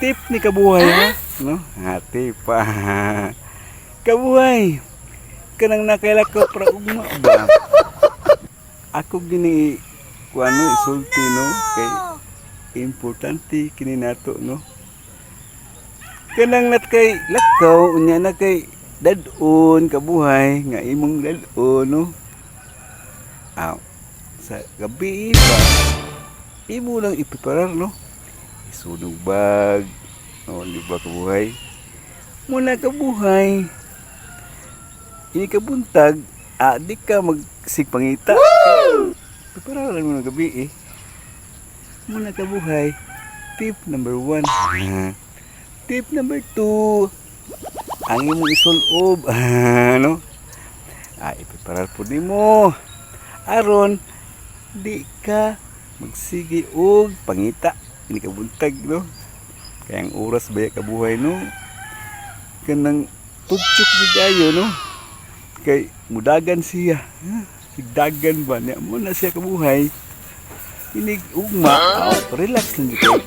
tip ni kabuhay ha? No? Tip pa. Kabuhay. Kanang nakaila ko para ugma ba? Ako gini kuano isulti no kay importante kini nato no. Kanang nat kay lakaw unya na kay dadon kabuhay nga imong dadon no. Sa gabi pa imo lang ipreparar no. Isunog bag no di ba kabuhay? Muna kabuhay. Ini kabuntag, di ka magsigpangita. Preparar lang mo ng gabi eh. Muna kabuhay. Tip number 1. Tip number 2. Ang imong isulob. No? Ipreparar po di mo. Aron, di ka magsigi og pangita. Ini kabuntag, no? Kaya ang oras baya kabuhay, no? Kanang tutsok bigayo, no? Kay mudagan siya. Sigdagan ba? Niya mo na siya kabuhay. Inig ugma. Relax lang dito.